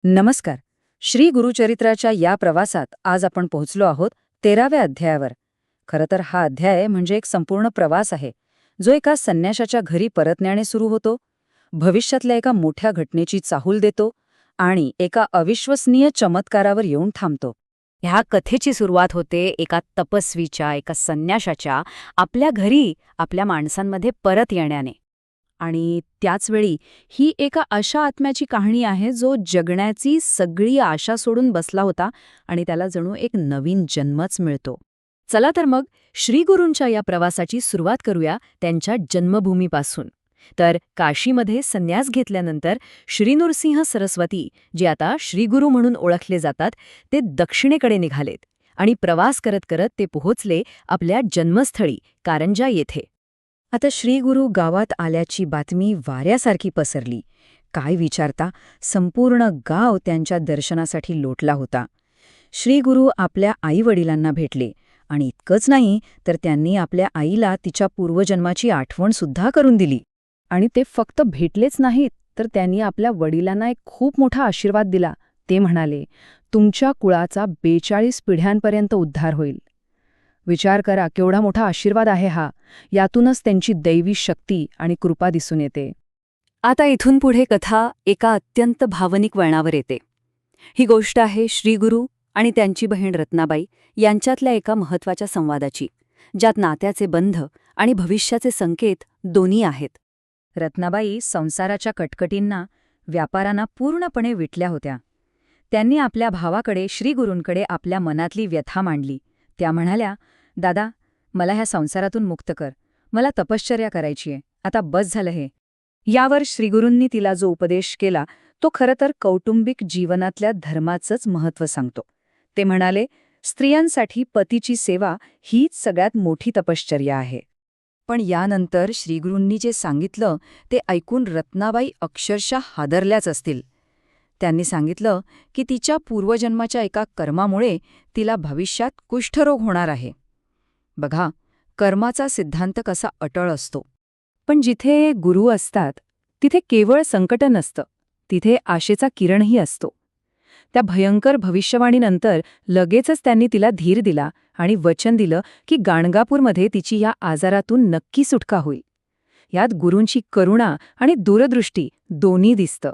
नमस्कार. श्री गुरुचरित्राच्या या प्रवासात आज आपण पोहोचलो आहोत 13व्या अध्यायावर. खरं तर हा अध्याय म्हणजे एक संपूर्ण प्रवास आहे, जो एका संन्याशाच्या घरी परतण्याने सुरू होतो, भविष्यातल्या एका मोठ्या घटनेची चाहूल देतो आणि एका अविश्वसनीय चमत्कारावर येऊन थांबतो. ह्या कथेची सुरुवात होते एका तपस्वीच्या, एका संन्याशाच्या आपल्या घरी आपल्या माणसांमध्ये परत येण्याने. आणि त्याचवेळी ही एका अशा आत्म्याची कहाणी आहे जो जगण्याची सगळी आशा सोडून बसला होता आणि त्याला जणू एक नवीन जन्मच मिळतो. चला तर मग श्रीगुरूंच्या या प्रवासाची सुरुवात करूया त्यांच्या जन्मभूमीपासून. तर काशीमध्ये संन्यास घेतल्यानंतर श्रीनृसिंह सरस्वती, जे आता श्रीगुरू म्हणून ओळखले जातात, ते दक्षिणेकडे निघालेत आणि प्रवास करत करत ते पोहोचले आपल्या जन्मस्थळी कारंजा येथे. आता श्रीगुरू गावात आल्याची बातमी वाऱ्यासारखी पसरली. काय विचारता, संपूर्ण गाव त्यांच्या दर्शनासाठी लोटला होता. श्रीगुरू आपल्या आईवडिलांना भेटले आणि इतकंच नाही तर त्यांनी आपल्या आईला तिच्या पूर्वजन्माची आठवणसुद्धा करून दिली. आणि ते फक्त भेटलेच नाहीत, तर त्यांनी आपल्या वडिलांना एक खूप मोठा आशीर्वाद दिला. ते म्हणाले, तुमच्या कुळाचा 42 पिढ्यांपर्यंत उद्धार होईल. विचार करा, केवढा मोठा आशीर्वाद आहे हा. यातूनच त्यांची दैवी शक्ती आणि कृपा दिसून येते. आता इथून पुढे कथा एका अत्यंत भावनिक वळणावर येते. ही गोष्ट आहे श्रीगुरू आणि त्यांची बहीण रत्नाबाई यांच्यातल्या एका महत्त्वाच्या संवादाची, ज्यात नात्याचे बंध आणि भविष्याचे संकेत दोन्ही आहेत. रत्नाबाई संसाराच्या कटकटींना, व्यापारांना पूर्णपणे विटल्या होत्या. त्यांनी आपल्या भावाकडे, श्रीगुरूंकडे आपल्या मनातली व्यथा मांडली. त्या म्हणाल्या, दादा, मला ह्या संसारातून मुक्त कर. मला तपश्चर्या करायचीय. आता बस झालं हे. यावर श्रीगुरूंनी तिला जो उपदेश केला तो खरं तर कौटुंबिक जीवनातल्या धर्माचंच महत्त्व सांगतो. ते म्हणाले, स्त्रियांसाठी पतीची सेवा हीच सगळ्यात मोठी तपश्चर्या आहे. पण यानंतर श्रीगुरूंनी जे सांगितलं ते ऐकून रत्नाबाई अक्षरशः हादरल्याच असतील. त्यांनी सांगितलं की तिच्या पूर्वजन्माच्या एका कर्मामुळे तिला भविष्यात कुष्ठरोग होणार आहे. बघा, कर्माचा सिद्धांत कसा अटळ असतो. पण जिथे गुरु असतात तिथे केवळ संकट नसतं, तिथे आशेचा किरणही असतो. त्या भयंकर भविष्यवाणीनंतर लगेचच त्यांनी तिला धीर दिला आणि वचन दिलं की गाणगापूरमध्ये तिची या आजारातून नक्की सुटका होईल. यात गुरूंची करुणा आणि दूरदृष्टी दोन्ही दिसतं.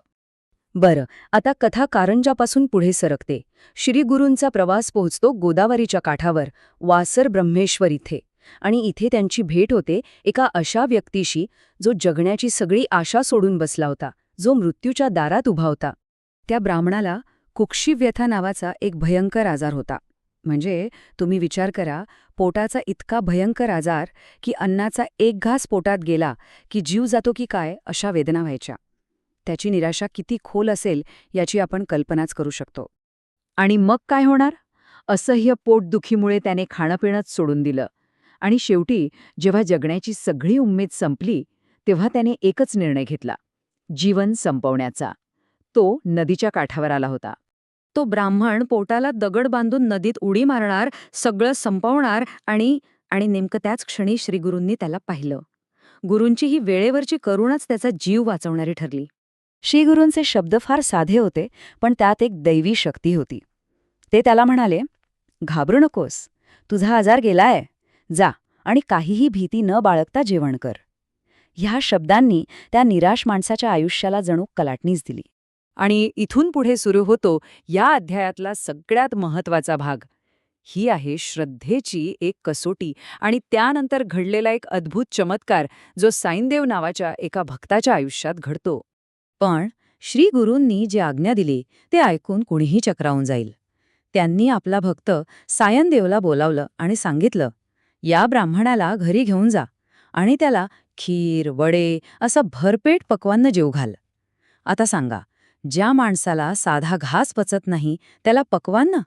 बरं, आता कथा कारंजापासून पुढे सरकते. श्रीगुरूंचा प्रवास पोहोचतो गोदावरीच्या काठावर, वासर ब्रह्मेश्वर इथे. आणि इथे त्यांची भेट होते एका अशा व्यक्तीशी जो जगण्याची सगळी आशा सोडून बसला होता, जो मृत्यूच्या दारात उभा होता. त्या ब्राह्मणाला कुक्षिव्यथा नावाचा एक भयंकर आजार होता. म्हणजे तुम्ही विचार करा, पोटाचा इतका भयंकर आजार की अन्नाचा एक घास पोटात गेला की जीव जातो की काय अशा वेदना व्हायच्या. त्याची निराशा किती खोल असेल याची आपण कल्पनाच करू शकतो. आणि मग काय होणार? असह्य पोटदुखीमुळे त्याने खाणंपिणंच सोडून दिलं. आणि शेवटी जेव्हा जगण्याची सगळी उम्मीद संपली तेव्हा त्याने एकच निर्णय घेतला, जीवन संपवण्याचा. तो नदीच्या काठावर आला होता. तो ब्राह्मण पोटाला दगड बांधून नदीत उडी मारणार, सगळं संपवणार आणि नेमकं त्याच क्षणी श्रीगुरूंनी त्याला पाहिलं. गुरूंची ही वेळेवरची करुणाच त्याचा जीव वाचवणारी ठरली. श्रीगुरूंचे शब्द फार साधे होते, पण त्यात एक दैवी शक्ती होती. ते त्याला म्हणाले, घाबरू नकोस, तुझा आजार गेलाय, जा आणि काहीही भीती न बाळगता जेवण कर. ह्या शब्दांनी त्या निराश माणसाच्या आयुष्याला जणू कलाटणीच दिली. आणि इथून पुढे सुरू होतो या अध्यायातला सगळ्यात महत्त्वाचा भाग. ही आहे श्रद्धेची एक कसोटी आणि त्यानंतर घडलेला एक अद्भुत चमत्कार जो साईनदेव नावाच्या एका भक्ताच्या आयुष्यात घडतो. पण श्रीगुरूंनी जे आज्ञा दिली ते ऐकून कुणीही चक्रावून जाईल. त्यांनी आपला भक्त सायनदेवला बोलावलं आणि सांगितलं, या ब्राह्मणाला घरी घेऊन जा आणि त्याला खीर, वडे असं भरपेट पक्वान्न जेवू घाल. आता सांगा, ज्या माणसाला साधा घास पचत नाही त्याला पक्वान्न?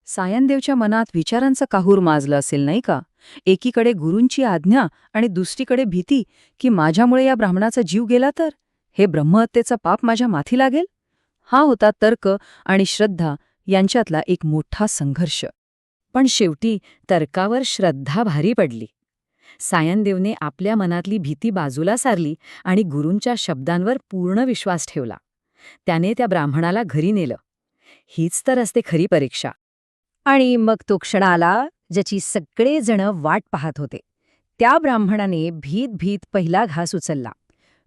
सायनदेवच्या मनात विचारांचं काहूर माजलं असेल, नाही का? एकीकडे गुरूंची आज्ञा आणि दुसरीकडे भीती की माझ्यामुळे या ब्राह्मणाचा जीव गेला तर हे ब्रह्महत्येचं पाप माझ्या माथी लागेल. हा होता तर्क आणि श्रद्धा यांच्यातला एक मोठा संघर्ष. पण शेवटी तर्कावर श्रद्धा भारी पडली. सायनदेवने आपल्या मनातली भीती बाजूला सारली आणि गुरूंच्या शब्दांवर पूर्ण विश्वास ठेवला. त्याने त्या ब्राह्मणाला घरी नेलं हीच तर असते खरी परीक्षा. आणि मग तो क्षण आला ज्याची सगळेजण वाट पाहत होते. त्या ब्राह्मणाने भीत भीत पहिला घास उचलला.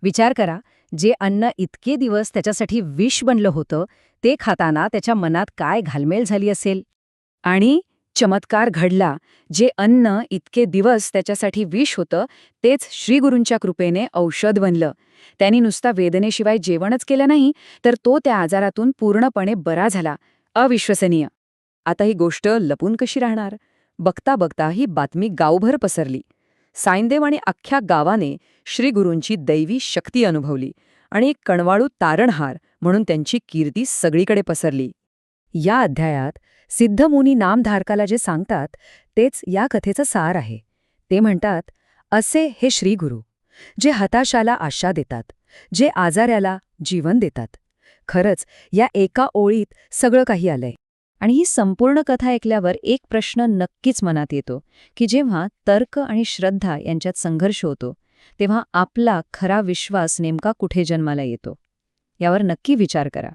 विचार करा, जे अन्न इतके दिवस त्याच्यासाठी विष बनलं होतं ते खाताना त्याच्या मनात काय घालमेल झाली असेल. आणि चमत्कार घडला. जे अन्न इतके दिवस त्याच्यासाठी विष होतं तेच श्रीगुरूंच्या कृपेने औषध बनलं. त्यांनी नुसता वेदनेशिवाय जेवणच केलं नाही, तर तो त्या आजारातून पूर्णपणे बरा झाला. अविश्वसनीय. आता ही गोष्ट लपून कशी राहणार? बघता बघता ही बातमी गावभर पसरली. सायनदेव आणि अख्ख्या गावाने श्रीगुरूंची दैवी शक्ती अनुभवली आणि एक कणवाळू तारणहार म्हणून त्यांची कीर्ती सगळीकडे पसरली. या अध्यायात सिद्धमुनी नामधारकाला जे सांगतात तेच या कथेचं सार आहे. ते म्हणतात, असे हे श्रीगुरू, जे हताशाला आशा देतात, जे आजाऱ्याला जीवन देतात. खरंच या एका ओळीत सगळं काही आलंय. आणि ही संपूर्ण कथा ऐकल्यावर एक प्रश्न नक्कीच मनात येतो की जेव्हा तर्क आणि श्रद्धा यांच्यात संघर्ष होतो तेव्हा आपला खरा विश्वास नेमका कुठे जन्माला येतो? यावर नक्की विचार करा.